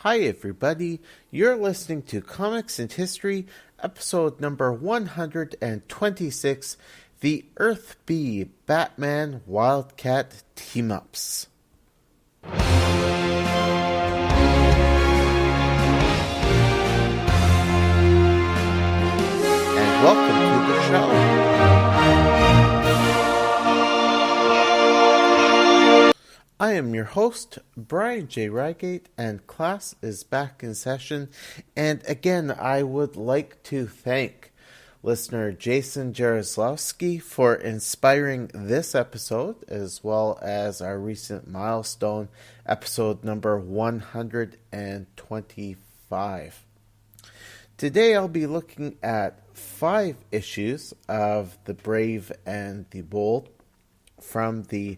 Hi everybody, you're listening to Comics and History, episode number 126, the Earth B Batman Wildcat Team-Ups. And welcome to the show. I am your host, Brian J. Rygate, and class is back in session. And again, I would like to thank listener Jason Jaroslawski for inspiring this episode, as well as our recent milestone, episode number 125. Today I'll be looking at 5 issues of The Brave and the Bold from the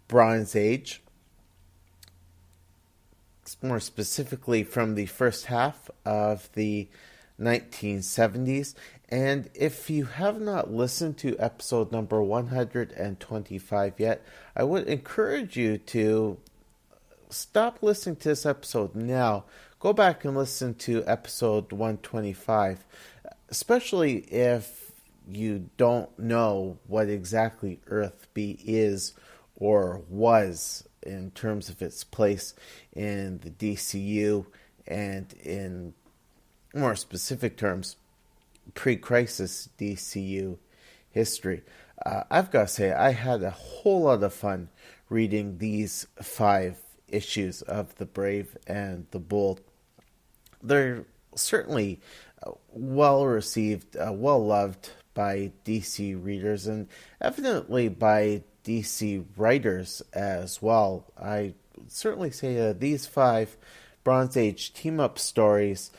Bronze Age, more specifically from the first half of the 1970s. And if you have not listened to episode number 125 yet, I would encourage you to stop listening to this episode now. Go back and listen to episode 125, especially if you don't know what exactly Earth B is or was in terms of its place in the DCU and in more specific terms, pre-crisis DCU history. I've got to say, I had a whole lot of fun reading these 5 issues of The Brave and the Bold. They're certainly well received, well loved by DC readers, and evidently by DC writers as well. I would certainly say these 5 Bronze Age team-up stories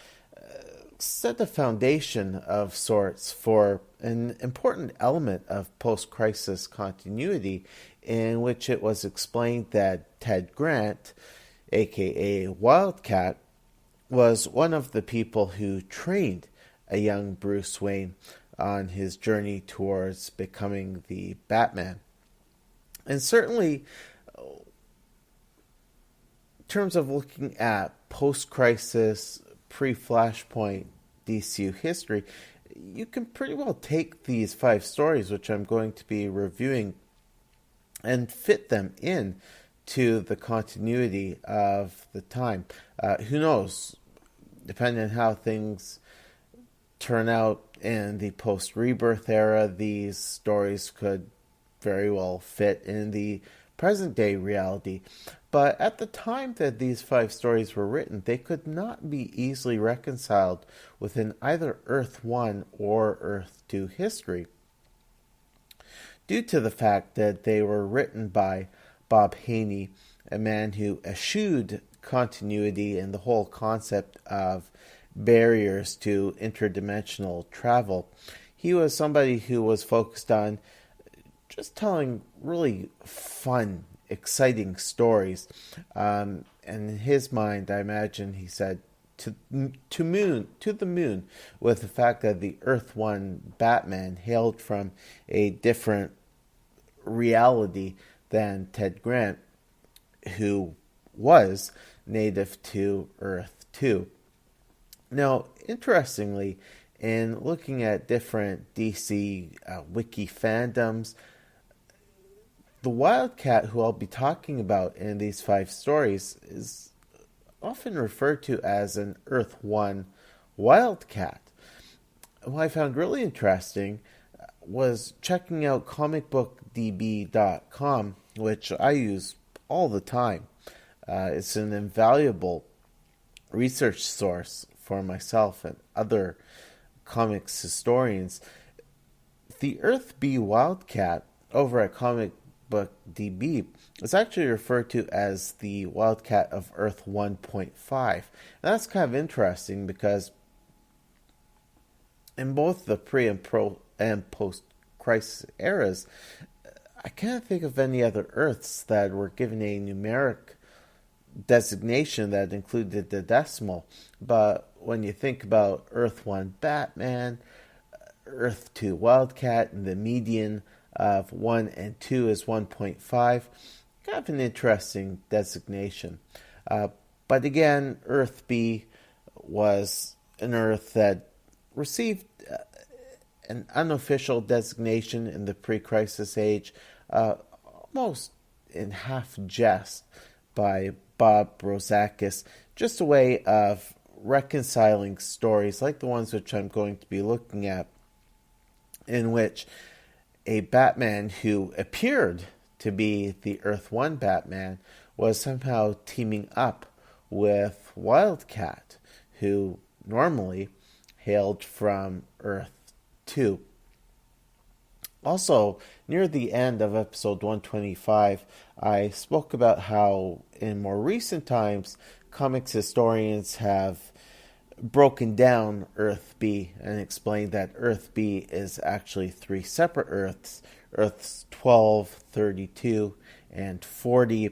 set a foundation of sorts for an important element of post-crisis continuity, in which it was explained that Ted Grant, aka Wildcat, was one of the people who trained a young Bruce Wayne on his journey towards becoming the Batman. And certainly, in terms of looking at post-crisis, pre-Flashpoint DCU history, you can pretty well take these 5 stories, which I'm going to be reviewing, and fit them in to the continuity of the time. Who knows? Depending on how things turn out in the post-Rebirth era, these stories could very well fit in the present day reality. But at the time that these 5 stories were written, they could not be easily reconciled within either Earth 1 or Earth 2 history, due to the fact that they were written by Bob Haney, a man who eschewed continuity and the whole concept of barriers to interdimensional travel. He was somebody who was focused on just telling really fun, exciting stories. And in his mind, I imagine he said to the moon, with the fact that the Earth 1 Batman hailed from a different reality than Ted Grant, who was native to Earth 2. Now, interestingly, in looking at different DC wiki fandoms, the Wildcat, who I'll be talking about in these 5 stories, is often referred to as an Earth 1 Wildcat. What I found really interesting was checking out comicbookdb.com, which I use all the time. It's an invaluable research source for myself and other comics historians. The Earth B Wildcat over at comicbookdb is actually referred to as the Wildcat of Earth 1.5. And that's kind of interesting because in both the pre and post-crisis eras, I can't think of any other Earths that were given a numeric designation that included the decimal. But when you think about Earth 1 Batman, Earth 2 Wildcat, and the median of 1 and 2 is 1.5, kind of an interesting designation. But again, Earth B was an Earth that received an unofficial designation in the pre-crisis age, almost in half jest by Bob Rozakis, just a way of reconciling stories like the ones which I'm going to be looking at, in which a Batman who appeared to be the Earth 1 Batman was somehow teaming up with Wildcat, who normally hailed from Earth 2. Also, near the end of episode 125, I spoke about how in more recent times, comics historians have broken down Earth B and explained that Earth B is actually 3 separate Earths, Earths 12, 32, and 40,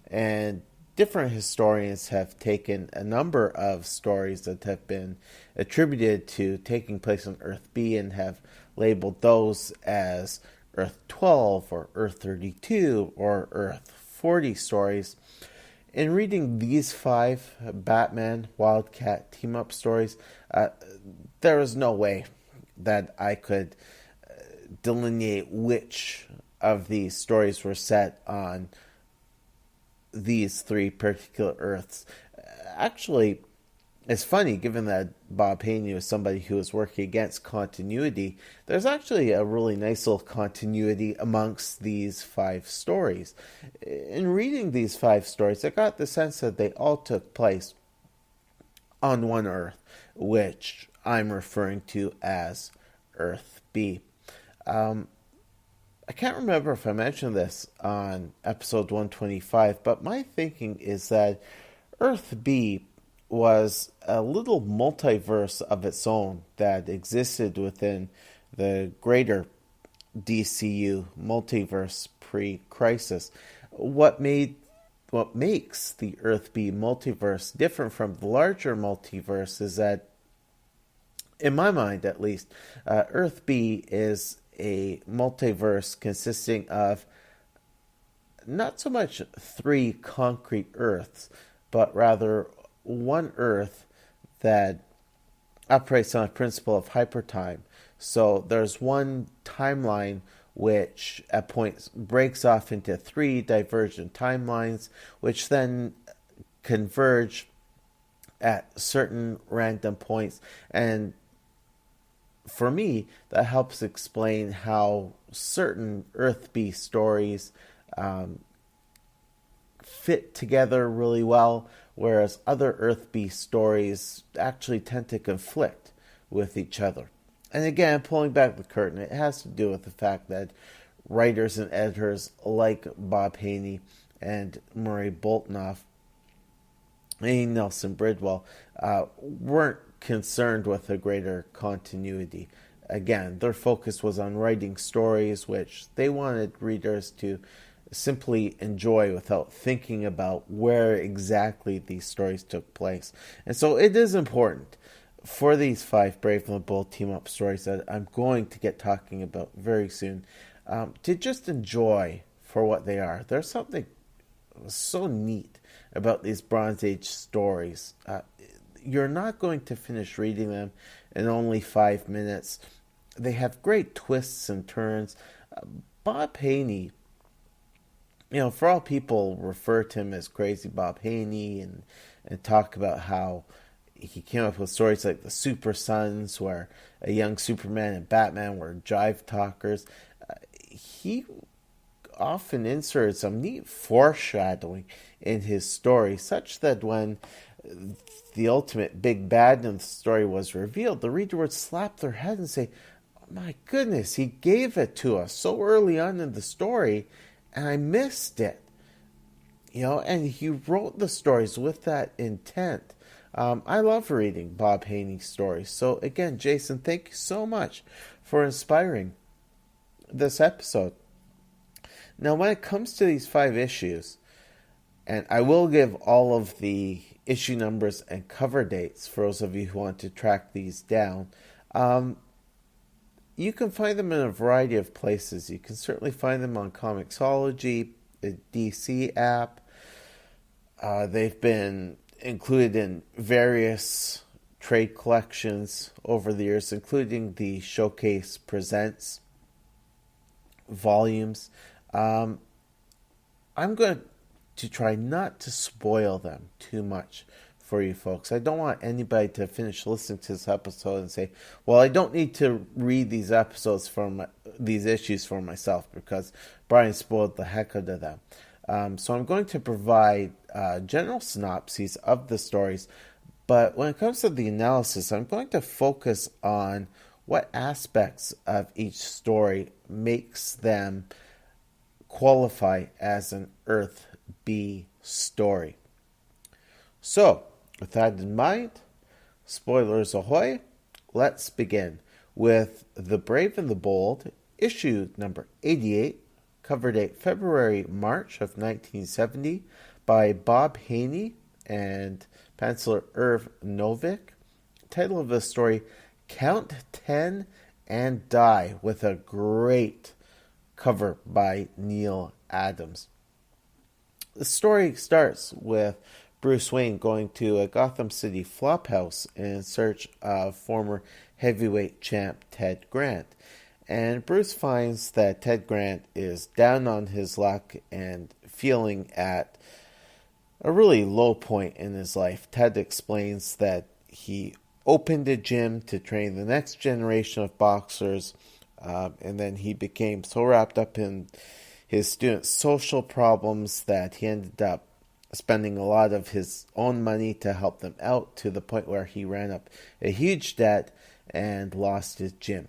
and different historians have taken a number of stories that have been attributed to taking place on Earth B and have labeled those as Earth 12 or Earth 32 or Earth 40 stories. In reading these 5 Batman Wildcat team-up stories, there was no way that I could delineate which of these stories were set on these 3 particular Earths. Actually, it's funny, given that Bob Haney was somebody who was working against continuity, there's actually a really nice little continuity amongst these 5 stories. In reading these 5 stories, I got the sense that they all took place on one Earth, which I'm referring to as Earth B. I can't remember if I mentioned this on episode 125, but my thinking is that Earth B was a little multiverse of its own that existed within the greater DCU multiverse pre-crisis. What makes the Earth B multiverse different from the larger multiverse is that, in my mind at least, Earth B is a multiverse consisting of not so much 3 concrete Earths, but rather one Earth that operates on a principle of hypertime. So there's one timeline which at points breaks off into 3 divergent timelines, which then converge at certain random points. And for me, that helps explain how certain Earth B stories fit together really well, whereas other Earth B stories actually tend to conflict with each other. And again, pulling back the curtain, it has to do with the fact that writers and editors like Bob Haney and Murray Boltinoff and Nelson Bridwell weren't concerned with a greater continuity. Again, their focus was on writing stories which they wanted readers to simply enjoy without thinking about where exactly these stories took place. And so it is important for these 5 Brave and the Bold team-up stories that I'm going to get talking about very soon, to just enjoy for what they are. There's something so neat about these Bronze Age stories. You're not going to finish reading them in only 5 minutes. They have great twists and turns. Bob Haney, for all people refer to him as Crazy Bob Haney and talk about how he came up with stories like the Super Sons, where a young Superman and Batman were jive talkers. He often inserted some neat foreshadowing in his story, such that when the ultimate big bad in the story was revealed, the reader would slap their head and say, "Oh my goodness, he gave it to us so early on in the story, and I missed it." And he wrote the stories with that intent. I love reading Bob Haney's stories. So again, Jason, thank you so much for inspiring this episode. Now, when it comes to these 5 issues, and I will give all of the issue numbers and cover dates for those of you who want to track these down, you can find them in a variety of places. You can certainly find them on Comixology, the DC app. They've been included in various trade collections over the years, including the Showcase Presents volumes. I'm going to try not to spoil them too much for you folks. I don't want anybody to finish listening to this episode and say, well, I don't need to read these these issues for myself because Brian spoiled the heck out of them. So I'm going to provide general synopses of the stories, but when it comes to the analysis, I'm going to focus on what aspects of each story makes them qualify as an Earth B story. So, with that in mind, spoilers ahoy, let's begin with The Brave and the Bold, issue number 88, cover date February-March of 1970, by Bob Haney and penciler Irv Novick. Title of the story, Count 10 and Die, with a great cover by Neil Adams. The story starts with Bruce Wayne going to a Gotham City flophouse in search of former heavyweight champ Ted Grant. And Bruce finds that Ted Grant is down on his luck and feeling at a really low point in his life. Ted explains that he opened a gym to train the next generation of boxers, and then he became so wrapped up in his students' social problems that he ended up spending a lot of his own money to help them out, to the point where he ran up a huge debt and lost his gym.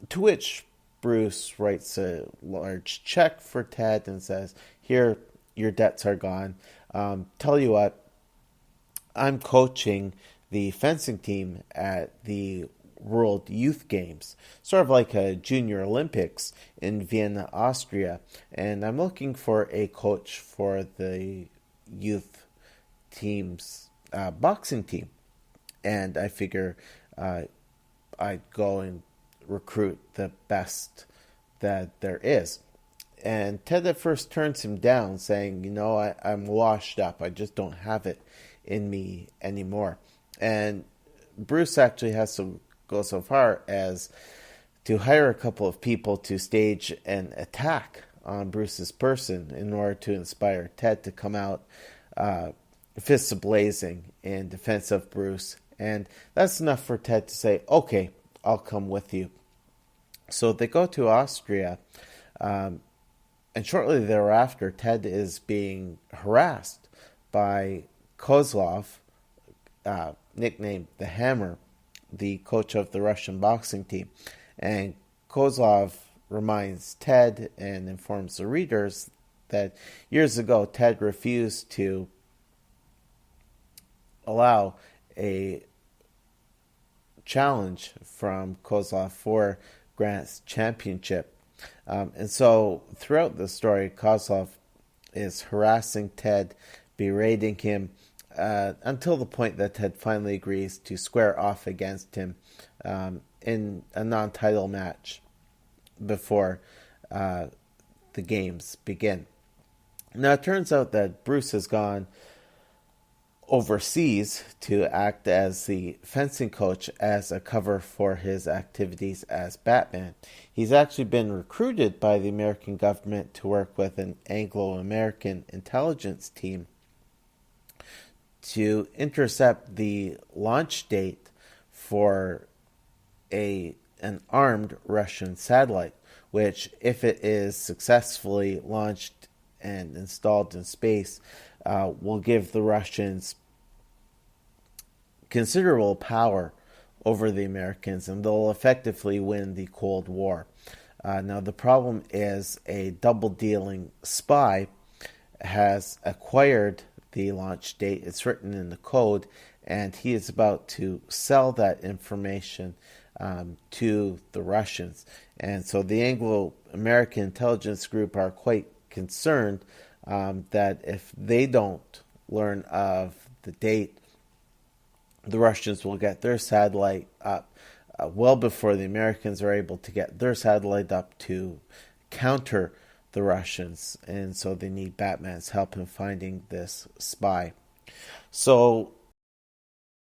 To which Bruce writes a large check for Ted and says, here, your debts are gone. Tell you what, I'm coaching the fencing team at the World Youth Games, sort of like a Junior Olympics in Vienna, Austria, and I'm looking for a coach for the youth team's boxing team, and I figure I'd go and recruit the best that there is. And Ted at first turns him down, saying, I'm washed up, I just don't have it in me anymore. And Bruce actually has to go so far as to hire a couple of people to stage an attack on Bruce's person in order to inspire Ted to come out fists blazing in defense of Bruce. And that's enough for Ted to say, okay, I'll come with you. So they go to Austria, and shortly thereafter, Ted is being harassed by Kozlov, nicknamed the Hammer, the coach of the Russian boxing team. And Kozlov reminds Ted and informs the readers that years ago Ted refused to allow a challenge from Kozlov for Grant's championship. And so throughout the story, Kozlov is harassing Ted, berating him, until the point that Ted finally agrees to square off against him in a non-title match before the games begin. Now, it turns out that Bruce has gone overseas to act as the fencing coach as a cover for his activities as Batman. He's actually been recruited by the American government to work with an Anglo-American intelligence team to intercept the launch date for an armed Russian satellite, which, if it is successfully launched and installed in space, will give the Russians considerable power over the Americans, and they'll effectively win the Cold War. Now, the problem is a double-dealing spy has acquired the launch date. It's written in the code, and he is about to sell that information to the Russians. And so the Anglo-American intelligence group are quite concerned that if they don't learn of the date, the Russians will get their satellite up well before the Americans are able to get their satellite up to counter the Russians. And so they need Batman's help in finding this spy. So